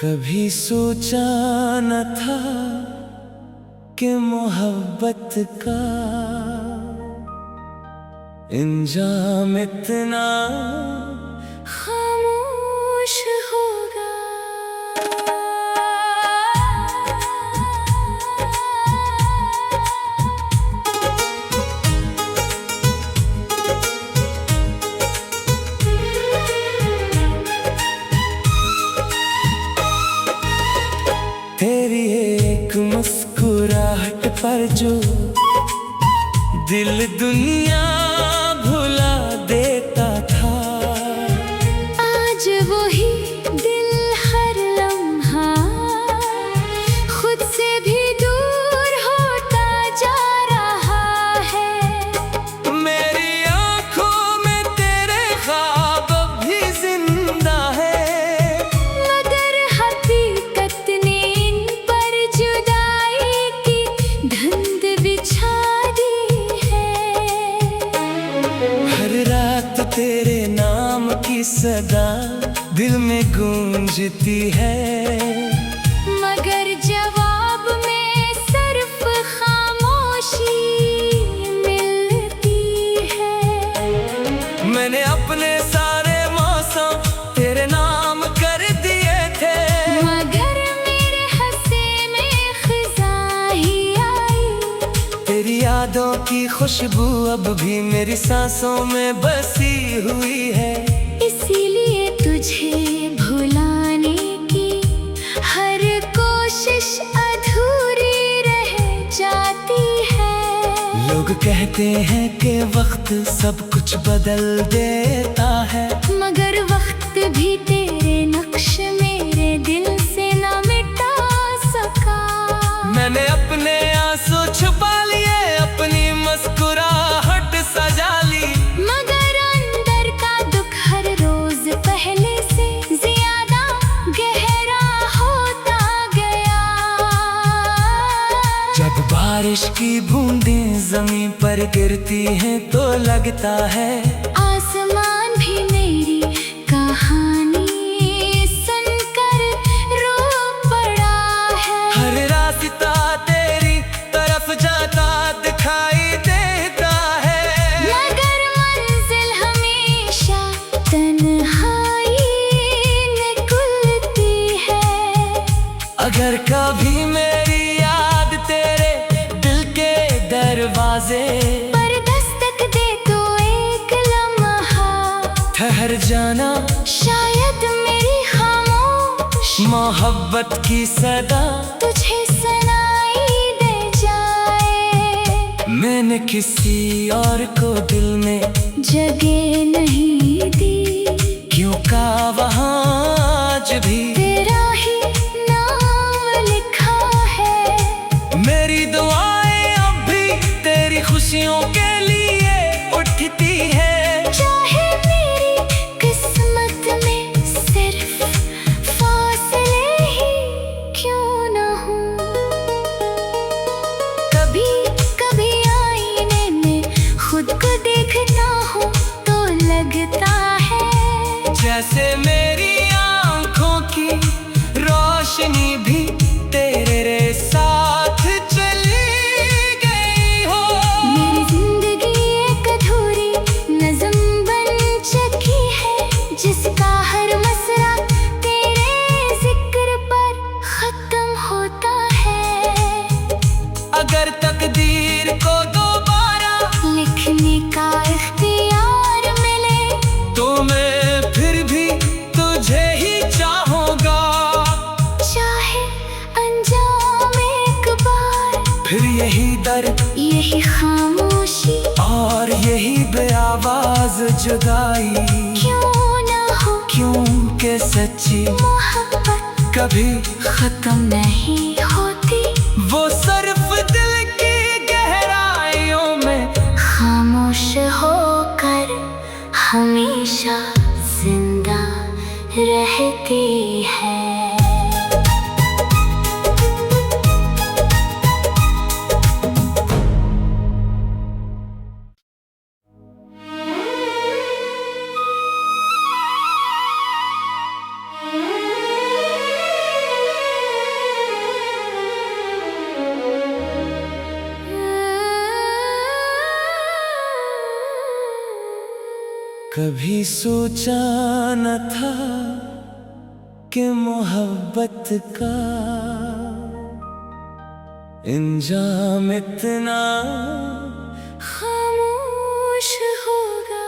कभी सोचा न था कि मोहब्बत का इंजाम इतना खामोश होगा। तेरी एक मुस्कुराहट पर जो दिल दुनिया भुला देता था, आज वही दिल हर लम्हा खुद से भी दूर होता जा रहा है। मेरी आंखों में तेरे ख्वाब भी जिंदा है, मगर हकीकत ने इन पर जुदाई की धुंध बिछा दी है। हर रात तेरे नाम की सदा दिल में गूंजती है, मगर जवाब में सिर्फ खामोशी मिलती है। मैंने अपने सारे मौसम तेरे नाम कर दिए थे, मगर मेरे हंसे में खिज़ां ही आई। तेरी यादों की खुशबू अब भी मेरी सांसों में बसी हुई है। इसीलिए तुझे भुलाने की हर कोशिश अधूरी रह जाती है। लोग कहते हैं कि वक्त सब कुछ बदल देता है, मगर वक्त भी तेरे नक्श मेरे दिल से न मिटा सका। मैंने अपने आंसू छुपा लिए, अपनी मुस्कुराहट सजा ली, मगर अंदर का दुख हर रोज पहले से ज्यादा गहरा होता गया। जब बारिश की बूंदें जमीन पर गिरती हैं तो लगता है आसमान भी मेरी कहानी सुनकर रो पड़ा है। हर रास्ता तेरी तरफ जाता दिखाई देता है, मगर मंजिल हमेशा तन्हाई में खुलती है। अगर कभी मेरी याद तेरे दिल के दरवाजे पर दस्तक दे तो एक लम्हा ठहर जाना, शायद मेरी खामोश मोहब्बत की सदा तुझे सुनाई दे जाए। मैंने किसी और को दिल में जगह नहीं दी, क्यों का वहाँ आज भी तेरा ही नाम लिखा है। मेरी दुआएं अब भी तेरी खुशियों के लिए उठती है। चाहे मेरी किस्मत में सिर्फ फासले ही क्यों न हो। कभी कभी आईने में खुद को देखता हूँ तो लगता है जैसे मेरी आंखों की रोशनी भी तेरे साथ चली गई हो। मेरी जिंदगी एक अधूरी नज़्म बन चुकी है, जिसका हर मसरा तेरे जिक्र पर खत्म होता है। अगर तकदीर को दोबारा लिखने का इख्तियार मिले तो मैं फिर भी तुझे ही चाहूंगा, चाहे अंजाम एक बार। फिर यही दर्द यही खामोशी और यही बेआवाज जुदाई, क्यों न हो। क्योंकि सच्ची मोहब्बत कभी खत्म नहीं होती, वो सिर्फ दिल की गहराइयों में खामोश होकर हमेशा जिंदा रहती है। कभी सोचा न था कि मोहब्बत का इंजाम इतना खामोश होगा।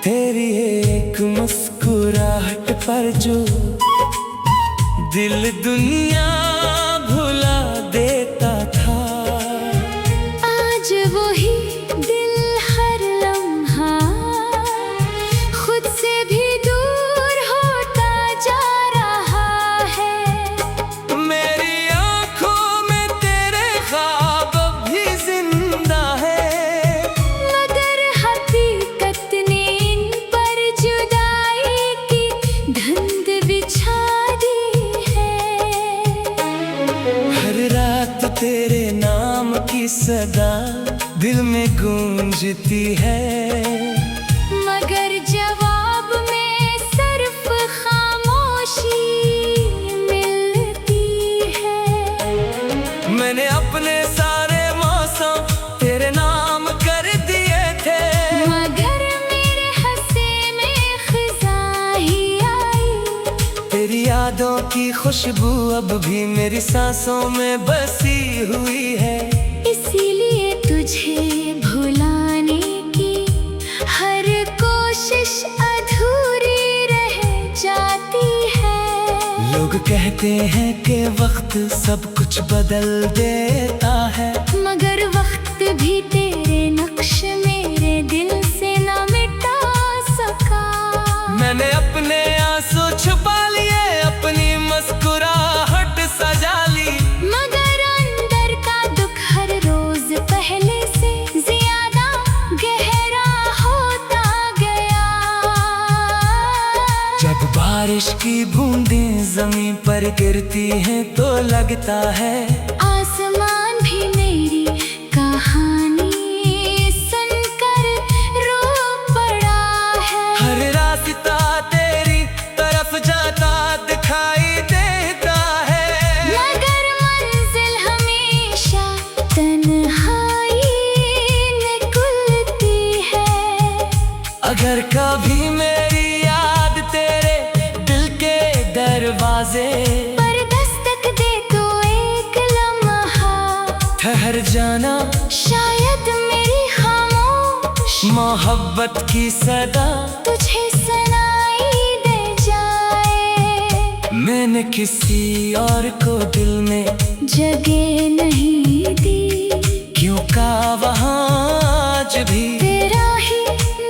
तेरी एक मुस्कुराहट पर जो दिल दुनिया भुला देता था, आज वही दिल हर लम्हा खुद से भी दूर होता जा रहा है। मेरी आंखों में तेरे ख्वाब अब भी जिंदा है, मगर हकीकत ने इन पर जुदाई की धुंध बिछा दी है। हर रात तेरे नाम की सदा दिल में गूंजती है, मगर जवाब में सिर्फ खामोशी मिलती है। मैंने अपने सारे मौसम तेरे नाम कर दिए थे, मगर मेरे हंसे में खिज़ां ही आई। तेरी यादों की खुशबू अब भी मेरी सांसों में बसी हुई है। इसीलिए तुझे भुलाने की हर कोशिश अधूरी रह जाती है। लोग कहते हैं कि वक्त सब कुछ बदल देता है, मगर वक्त भी तेरे नक्श मेरे दिल से न मिटा सका। मैंने अपने आंसू छुपा लिए, अपनी मुस्कुराहट सजा ली, मगर अंदर का दुख हर रोज पहले से ज्यादा गहरा होता गया। जब बारिश की बूंदें जमीन पर गिरती हैं तो लगता है आसमान भी मेरी कहानी सुनकर रो पड़ा है। हर रास्ता तेरी तरफ जाता दिखाई देता है, मगर मंजिल हमेशा तन्हाई में खुलती है। अगर कभी मेरी याद तेरे दिल के दरवाजे पर दस्तक दे तो एक लम्हा ठहर जाना, शायद मेरी खामोश मोहब्बत की सदा तुझे सुनाई दे जाए। मैंने किसी और को दिल में जगह नहीं दी, क्यों का वहाँ आज भी तेरा ही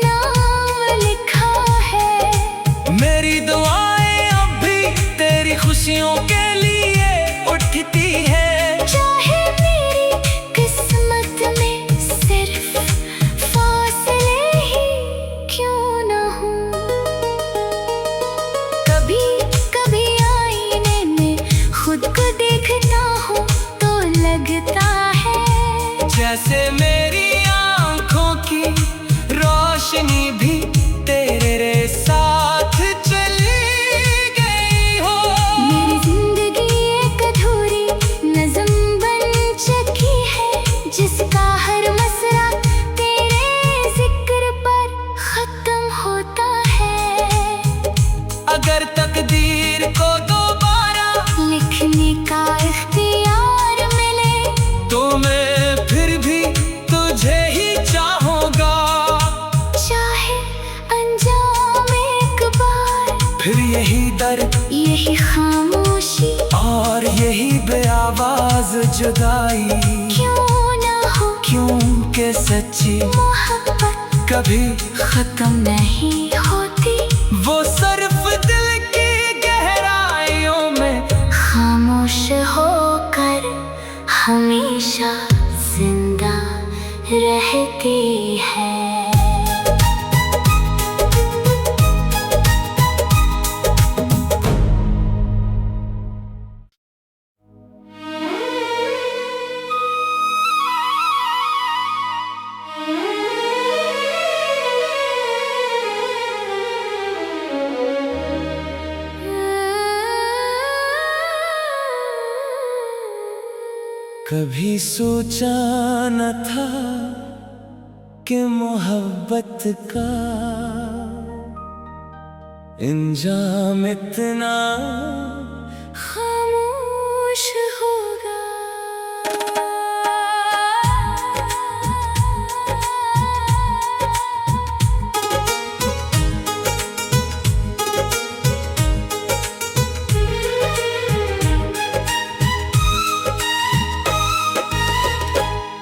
नाम लिखा है। मेरी दुआएं अब भी तेरी खुशियों के लिए उठती है। चाहे मेरी किस्मत में सिर्फ फासले ही क्यों न हो। कभी कभी आईने में खुद को देखता हूँ तो लगता है जैसे मेरी आंखों की रोशनी भी तेरे साथ चली गई हो। मेरी जिंदगी एक अधूरी नज़्म बन चुकी है, जिसका हर मसरा तेरे जिक्र पर खत्म होता है। अगर तकदीर को दोबारा लिखने का इख्तियार मिले तो मैं फिर भी तुझे ही चाहूंगा, चाहे अंजाम एक बार। फिर यही दर्द यही खामोशी और यही बेआवाज जुदाई, क्यों ना हो। क्योंकि सच्ची मोहब्बत कभी खत्म नहीं होती, वो सिर्फ दिल की गहराइयों में खामोश होकर हमेशा जिंदा रहती है। कभी सोचा न था कि मोहब्बत का इंजाम इतना खामोश होगा।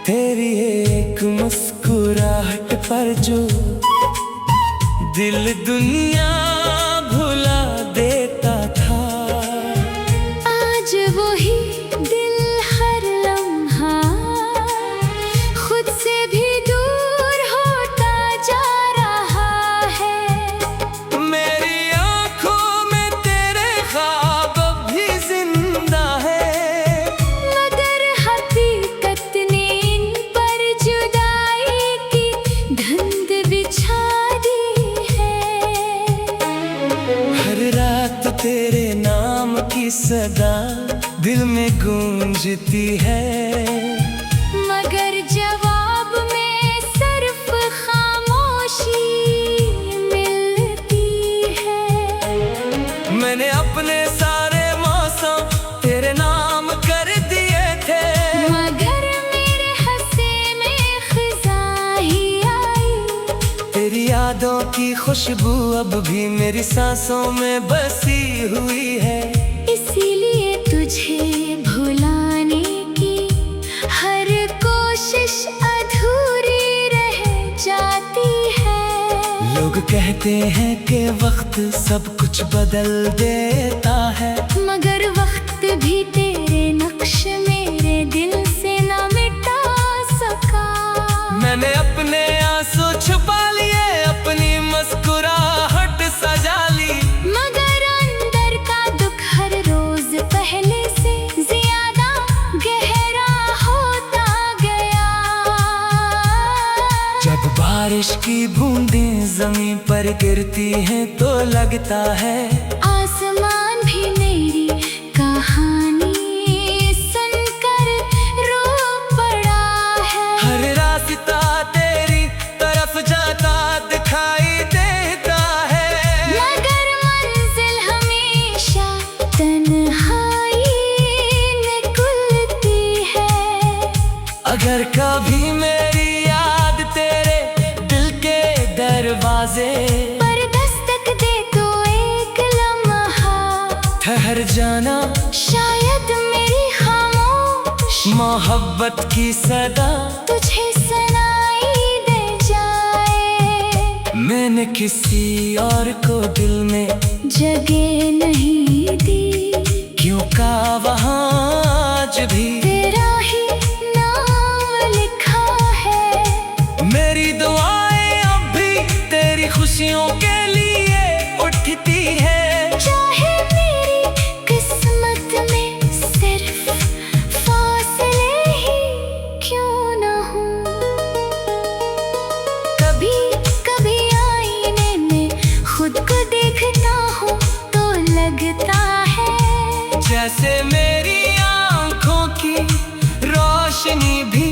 तेरी एक मुस्कुराहट पर जो दिल दुनिया भुला देता था, आज वही दिल हर लम्हा खुद से भी दूर होता जा रहा है। मेरी आंखों में तेरे ख्वाब भी जिंदा है, मगर हकीकत ने इन पर जुदाई की धुंध बिछा दी है। हर रात तेरे नाम की सदा दिल में गूंजती है, मगर जवाब में सिर्फ खामोशी मिलती है। मैंने अपने सारे मौसम तेरे नाम कर दिए थे, मगर मेरे हंसे में खिज़ां ही आई। तेरी यादों की खुशबू अब भी मेरी सांसों में बसी हुई है। इसीलिए तुझे भुलाने की हर कोशिश अधूरी रह जाती है। लोग कहते हैं कि वक्त सब कुछ बदल देता है, मगर वक्त भी तेरे नक्श मेरे दिल से न मिटा सका। मैंने अपने आंसू छुपा लिए, अपनी मुस्कुराहट सजा ली, मगर अंदर का दुख हर रोज पहले से ज्यादा गहरा होता गया। जब बारिश की बूंदें जमीन पर गिरती हैं तो लगता है आसमान भी मेरी कहानी सुनकर रो पड़ा है। हर रास्ता तेरी तरफ जाता दिखाई देता है, मगर मंजिल हमेशा तन्हाई निकलती है। अगर कभी मेरी याद तेरे दिल के दरवाजे पर दस्तक दे तो एक लम्हा ठहर जाना, शायद मेरी खामोश मोहब्बत की सदा तुझे सुनाई दे जाए। मैंने किसी और को दिल में जगह नहीं दी, क्यों का वहाँ आज भी तेरा ही नाम लिखा है। मेरी दुआएं अब भी तेरी खुशियों के लिए उठती है। चाहे मेरी किस्मत में सिर्फ फासले ही क्यों न हो। कभी कभी आईने में खुद को देखता हूँ तो लगता है जैसे मेरी आंखों की रोशनी भी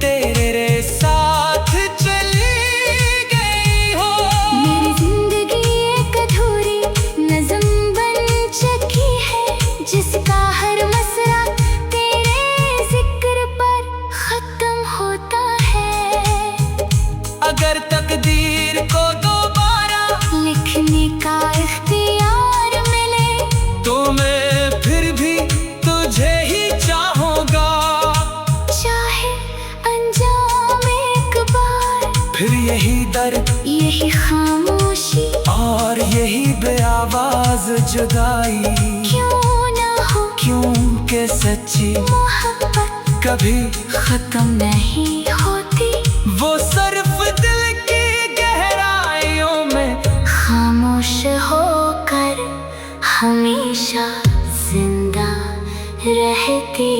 तेरे साथ चली गई हो। मेरी जिंदगी एक अधूरी नज़्म बन चुकी है, जिसका हर मसरा तेरे जिक्र पर खत्म होता है। अगर तकदीर को दोबारा लिखने का इख्तियार मिले तो मैं फिर भी तुझे ही चाहूंगा, चाहे अंजाम एक बार। फिर यही दर्द यही खामोशी और यही बेआवाज जुदाई, क्यों ना हो। क्योंकि सच्ची मोहब्बत कभी खत्म नहीं होती, वो सिर्फ दिल की गहराइयों में खामोश होकर हमेशा जिंदा रहती